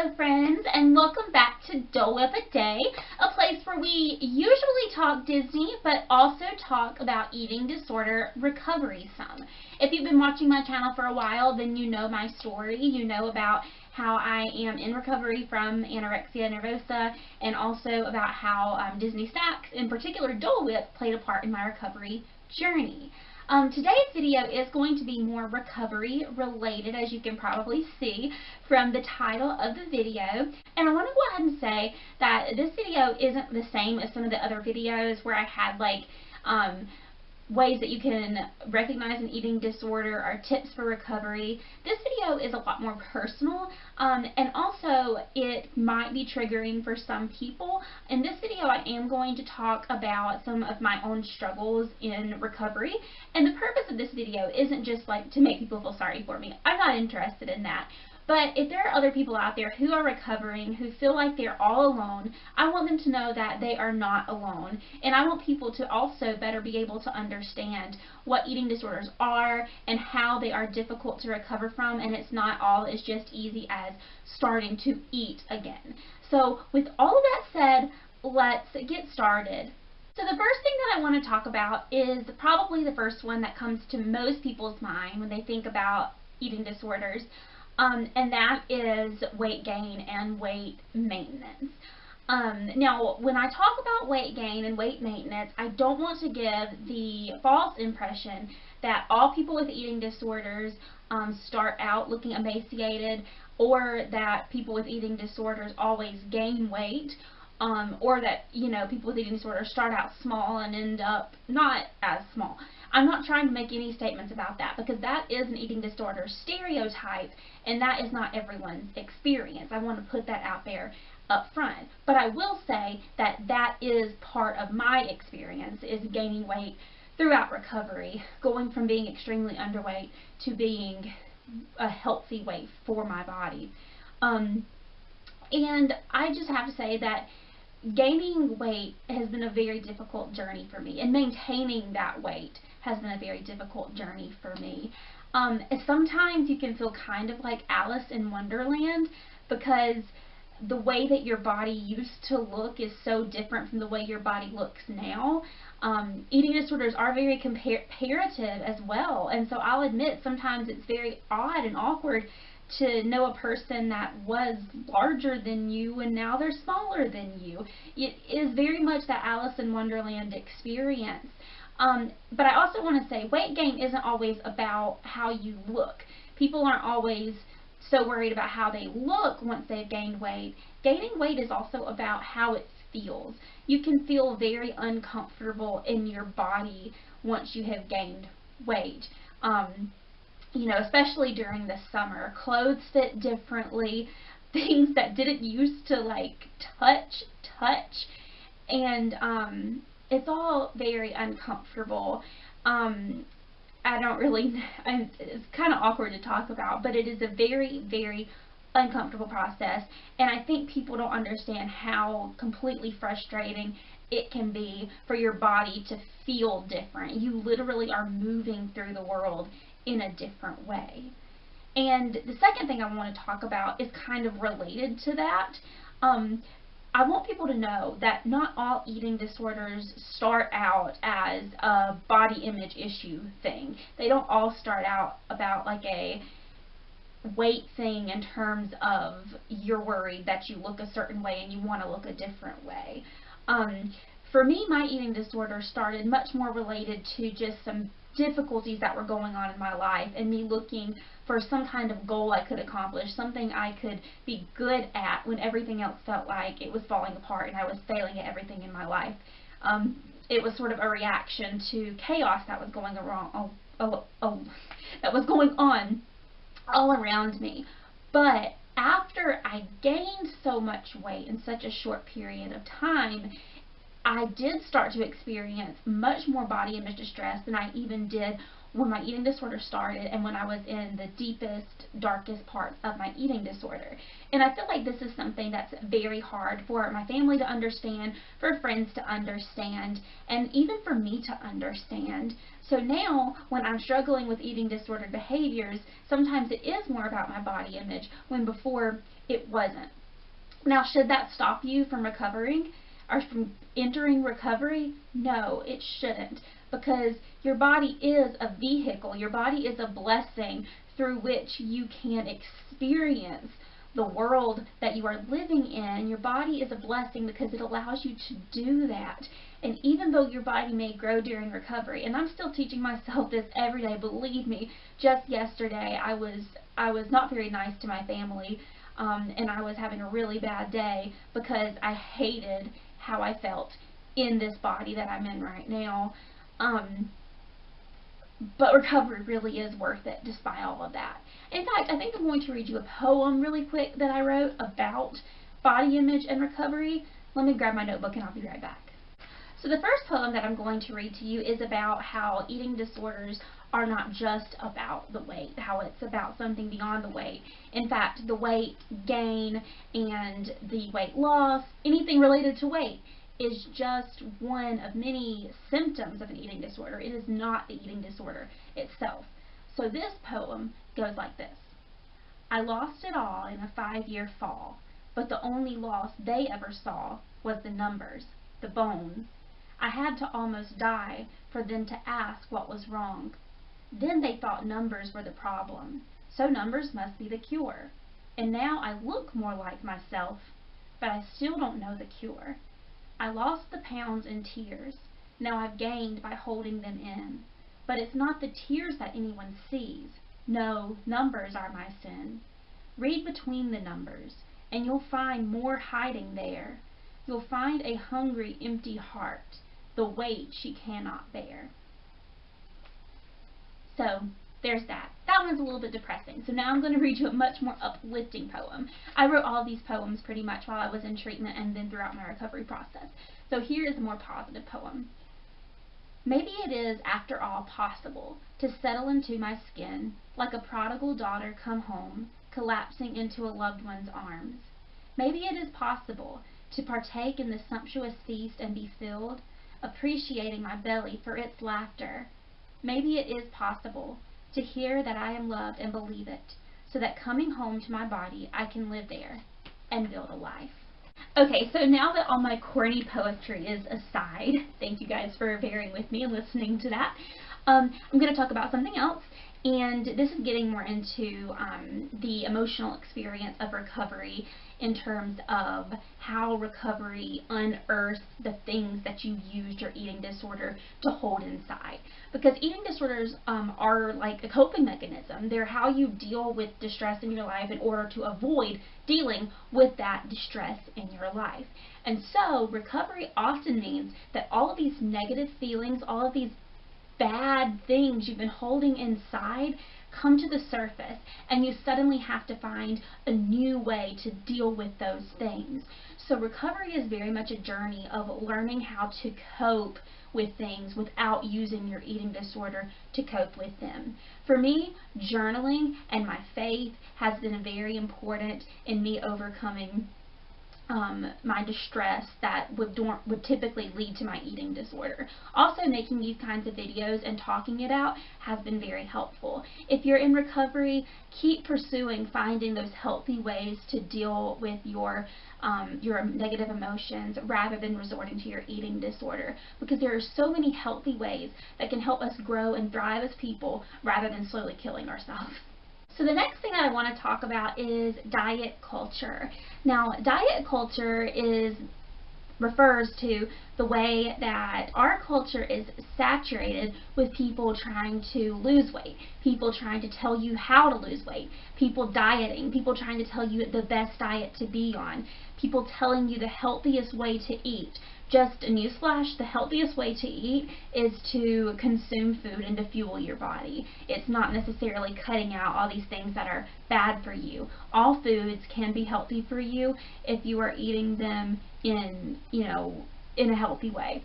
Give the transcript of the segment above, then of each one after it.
Hello friends, and welcome back to Dole of a Day, a place where we usually talk Disney but also talk about eating disorder recovery some. If you've been watching my channel for a while, then you know my story. You know about how I am in recovery from anorexia nervosa, and also about how Disney snacks, in particular Dole Whip, played a part in my recovery journey. Today's video is going to be more recovery related, as you can probably see from the title of the video. And I want to go ahead and say that this video isn't the same as some of the other videos where I had like ways that you can recognize an eating disorder or tips for recovery. This video is a lot more personal, and also it might be triggering for some people. In this video I am going to talk about some of my own struggles in recovery, and the purpose of this video isn't just like to make people feel sorry for me. I'm not interested in that. But if there are other people out there who are recovering, who feel like they're all alone, I want them to know that they are not alone. And I want people to also better be able to understand what eating disorders are and how they are difficult to recover from, and it's not all as just easy as starting to eat again. So with all of that said, let's get started. So the first thing that I want to talk about is probably the first one that comes to most people's mind when they think about eating disorders. And that is weight gain and weight maintenance. Now, when I talk about weight gain and weight maintenance, I don't want to give the false impression that all people with eating disorders start out looking emaciated, or that people with eating disorders always gain weight, or that, you know, people with eating disorders start out small and end up not as small. I'm not trying to make any statements about that, because that is an eating disorder stereotype, and that is not everyone's experience. I want to put that out there up front. But I will say that that is part of my experience, is gaining weight throughout recovery, going from being extremely underweight to being a healthy weight for my body. And I just have to say that gaining weight has been a very difficult journey for me, and maintaining that weight has been a very difficult journey for me. Sometimes you can feel kind of like Alice in Wonderland, because the way that your body used to look is so different from the way your body looks now. Eating disorders are very comparative as well, and so I'll admit sometimes it's very odd and awkward to know a person that was larger than you and now they're smaller than you. It is very much that Alice in Wonderland experience. But I also want to say weight gain isn't always about how you look. People aren't always so worried about how they look once they've gained weight. Gaining weight is also about how it feels. You can feel very uncomfortable in your body once you have gained weight. You know, especially during the summer. Clothes fit differently, things that didn't used to like touch, and it's all very uncomfortable. I don't really, it's kind of awkward to talk about, but it is a very, very uncomfortable process, and I think people don't understand how completely frustrating it can be for your body to feel different. You literally are moving through the world in a different way. And the second thing I want to talk about is kind of related to that. I want people to know that not all eating disorders start out as a body image issue thing. They don't all start out about like a weight thing in terms of you're worried that you look a certain way and you want to look a different way. For me, my eating disorder started much more related to just some difficulties that were going on in my life, and me looking for some kind of goal I could accomplish, something I could be good at when everything else felt like it was falling apart and I was failing at everything in my life. It was sort of a reaction to chaos that was going that was going on all around me. But after I gained so much weight in such a short period of time, I did start to experience much more body image distress than I even did when my eating disorder started and when I was in the deepest, darkest parts of my eating disorder. And I feel like this is something that's very hard for my family to understand, for friends to understand, and even for me to understand. So now, when I'm struggling with eating disordered behaviors, sometimes it is more about my body image, when before It wasn't. Now, should that stop you from recovering or from entering recovery? No, it shouldn't, because your body is a vehicle. Your body is a blessing through which you can experience the world that you are living in. Your body is a blessing because it allows you to do that. And even though your body may grow during recovery, and I'm still teaching myself this every day, believe me, just yesterday I was not very nice to my family, and I was having a really bad day because I hated how I felt in this body that I'm in right now. But recovery really is worth it despite all of that. In fact, I think I'm going to read you a poem really quick that I wrote about body image and recovery. Let me grab my notebook and I'll be right back. So the first poem that I'm going to read to you is about how eating disorders are not just about the weight, how it's about something beyond the weight. In fact, the weight gain and the weight loss, anything related to weight, is just one of many symptoms of an eating disorder. It is not the eating disorder itself. So this poem goes like this. I lost it all in a 5-year fall, but the only loss they ever saw was the numbers, the bones. I had to almost die for them to ask what was wrong. Then they thought numbers were the problem, so numbers must be the cure. And now I look more like myself, but I still don't know the cure. I lost the pounds in tears. Now I've gained by holding them in. But it's not the tears that anyone sees. No, numbers are my sin. Read between the numbers, and you'll find more hiding there. You'll find a hungry, empty heart, the weight she cannot bear. So, there's that. That one's a little bit depressing. So now I'm going to read you a much more uplifting poem. I wrote all these poems pretty much while I was in treatment and then throughout my recovery process. So here is a more positive poem. Maybe it is, after all, possible to settle into my skin like a prodigal daughter come home, collapsing into a loved one's arms. Maybe it is possible to partake in the sumptuous feast and be filled, appreciating my belly for its laughter. Maybe it is possible to hear that I am loved and believe it, so that coming home to my body, I can live there and build a life. Okay, so now that all my corny poetry is aside, thank you guys for bearing with me and listening to that, I'm going to talk about something else, and this is getting more into the emotional experience of recovery in terms of how recovery unearths the things that you used your eating disorder to hold inside. Because eating disorders are like a coping mechanism. They're how you deal with distress in your life in order to avoid dealing with that distress in your life. And so recovery often means that all of these negative feelings, all of these bad things you've been holding inside come to the surface, and you suddenly have to find a new way to deal with those things. So recovery is very much a journey of learning how to cope with things without using your eating disorder to cope with them. For me, journaling and my faith has been very important in me overcoming my distress that would typically lead to my eating disorder. Also, making these kinds of videos and talking it out has been very helpful. If you're in recovery, keep pursuing finding those healthy ways to deal with your negative emotions rather than resorting to your eating disorder, because there are so many healthy ways that can help us grow and thrive as people rather than slowly killing ourselves. So the next thing that I want to talk about is diet culture. Now, diet culture refers to the way that our culture is saturated with people trying to lose weight, people trying to tell you how to lose weight, people dieting, people trying to tell you the best diet to be on, people telling you the healthiest way to eat. Just a newsflash, the healthiest way to eat is to consume food and to fuel your body. It's not necessarily cutting out all these things that are bad for you. All foods can be healthy for you if you are eating them in a healthy way.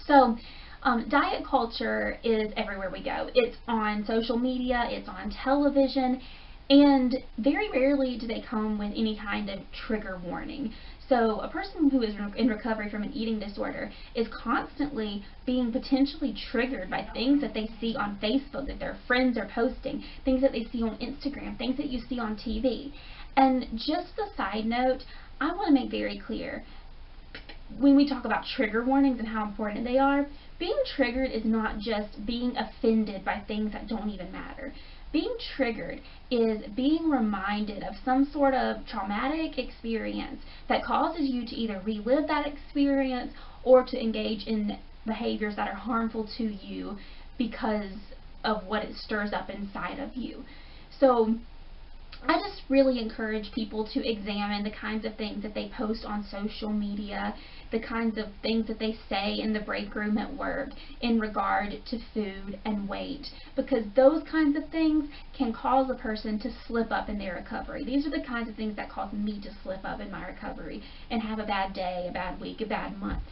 So diet culture is everywhere we go. It's on social media, it's on television, and very rarely do they come with any kind of trigger warning. So a person who is in recovery from an eating disorder is constantly being potentially triggered by things that they see on Facebook, that their friends are posting, things that they see on Instagram, things that you see on TV. And just a side note, I want to make very clear, when we talk about trigger warnings and how important they are, being triggered is not just being offended by things that don't even matter. Being triggered is being reminded of some sort of traumatic experience that causes you to either relive that experience or to engage in behaviors that are harmful to you because of what it stirs up inside of you. So I just really encourage people to examine the kinds of things that they post on social media, the kinds of things that they say in the break room at work in regard to food and weight, because those kinds of things can cause a person to slip up in their recovery. These are the kinds of things that cause me to slip up in my recovery and have a bad day, a bad week, a bad month.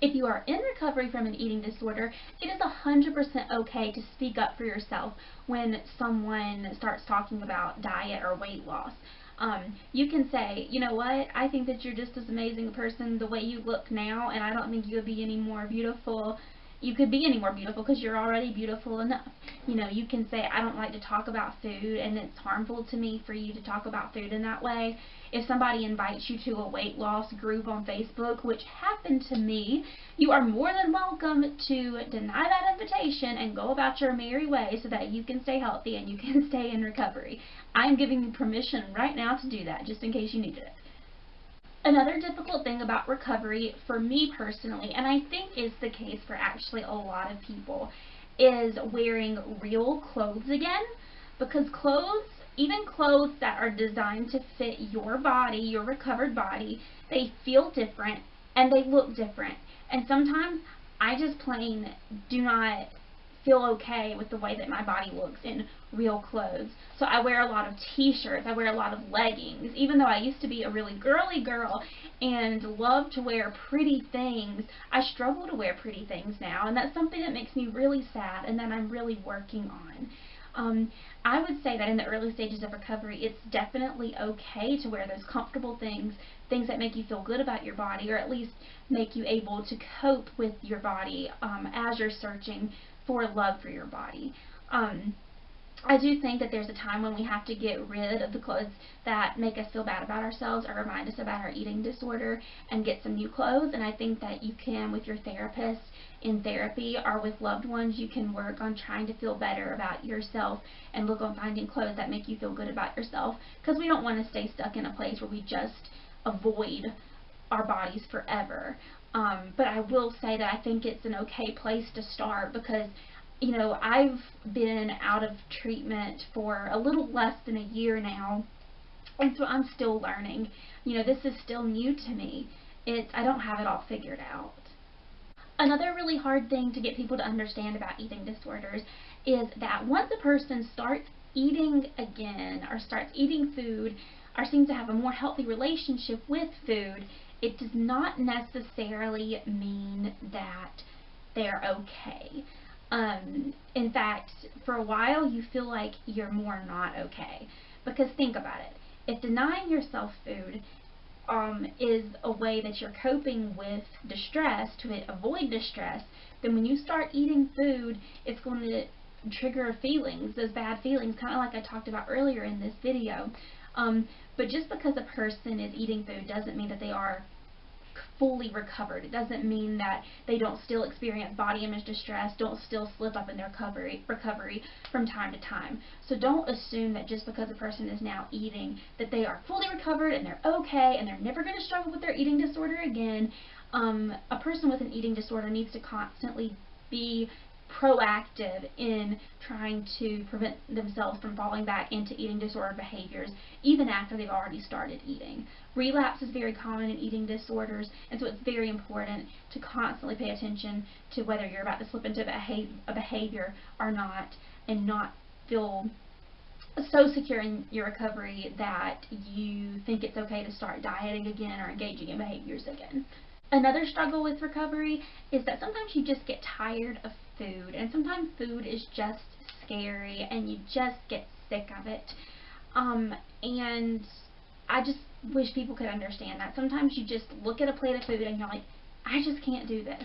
If you are in recovery from an eating disorder, it is 100% okay to speak up for yourself when someone starts talking about diet or weight loss. You can say, you know what, I think that you're just as amazing a person the way you look now, and I don't think you would be any more beautiful. You could be any more beautiful because you're already beautiful enough. You know, you can say, I don't like to talk about food, and it's harmful to me for you to talk about food in that way. If somebody invites you to a weight loss group on Facebook, which happened to me, you are more than welcome to deny that invitation and go about your merry way so that you can stay healthy and you can stay in recovery. I'm giving you permission right now to do that, just in case you needed it. Another difficult thing about recovery for me personally, and I think is the case for actually a lot of people, is wearing real clothes again, because clothes, even clothes that are designed to fit your body, your recovered body, they feel different and they look different. And sometimes I just plain do not feel okay with the way that my body looks in real clothes. So I wear a lot of t-shirts, I wear a lot of leggings. Even though I used to be a really girly girl and love to wear pretty things, I struggle to wear pretty things now, and that's something that makes me really sad and that I'm really working on. I would say that in the early stages of recovery, it's definitely okay to wear those comfortable things, things that make you feel good about your body, or at least make you able to cope with your body as you're searching for love for your body. I do think that there's a time when we have to get rid of the clothes that make us feel bad about ourselves or remind us about our eating disorder and get some new clothes, and I think that you can, with your therapist in therapy or with loved ones, you can work on trying to feel better about yourself and look on finding clothes that make you feel good about yourself, because we don't want to stay stuck in a place where we just avoid our bodies forever. But I will say that I think it's an okay place to start, because you know, I've been out of treatment for a little less than a year now, and so I'm still learning. You know, this is still new to me. I don't have it all figured out. Another really hard thing to get people to understand about eating disorders is that once a person starts eating again, or starts eating food, or seems to have a more healthy relationship with food, it does not necessarily mean that they're okay. In fact, for a while you feel like you're more not okay, because think about it. If denying yourself food is a way that you're coping with distress to avoid distress, then when you start eating food, it's going to trigger feelings, those bad feelings, kind of like I talked about earlier in this video. But just because a person is eating food doesn't mean that they are fully recovered. It doesn't mean that they don't still experience body image distress, don't still slip up in their recovery from time to time. So don't assume that just because a person is now eating that they are fully recovered and they're okay and they're never going to struggle with their eating disorder again. A person with an eating disorder needs to constantly be proactive in trying to prevent themselves from falling back into eating disorder behaviors even after they've already started eating. Relapse is very common in eating disorders, and so it's very important to constantly pay attention to whether you're about to slip into a behavior or not, and not feel so secure in your recovery that you think it's okay to start dieting again or engaging in behaviors again. Another struggle with recovery is that sometimes you just get tired of food, and sometimes food is just scary and you just get sick of it. And I just wish people could understand that. Sometimes you just look at a plate of food and you're like, I just can't do this.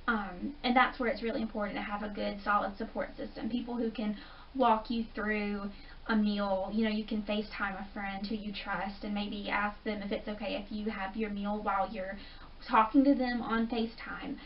And that's where it's really important to have a good, solid support system. People who can walk you through a meal, you know, you can FaceTime a friend who you trust and maybe ask them if it's okay if you have your meal while you're talking to them on FaceTime.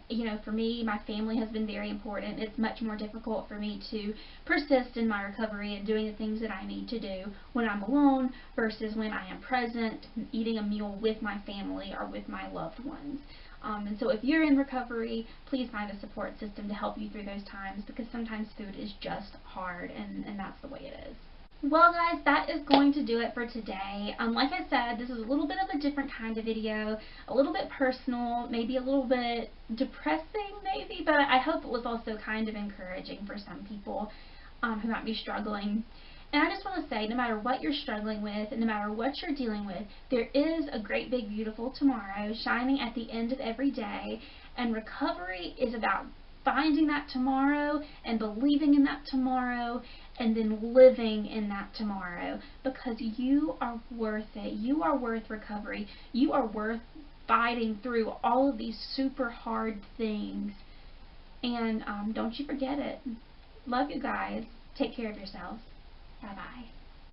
You know, for me, my family has been very important. It's much more difficult for me to persist in my recovery and doing the things that I need to do when I'm alone versus when I am present, eating a meal with my family or with my loved ones. And so if you're in recovery, please find a support system to help you through those times, because sometimes food is just hard, and that's the way it is. Well guys, that is going to do it for today. Like I said, this is a little bit of a different kind of video, a little bit personal, maybe a little bit depressing maybe, but I hope it was also kind of encouraging for some people who might be struggling. And I just want to say, no matter what you're struggling with, and no matter what you're dealing with, there is a great big beautiful tomorrow shining at the end of every day, and recovery is about finding that tomorrow and believing in that tomorrow and then living in that tomorrow, because you are worth it. You are worth recovery. You are worth fighting through all of these super hard things. And don't you forget it. Love you guys. Take care of yourselves. Bye-bye.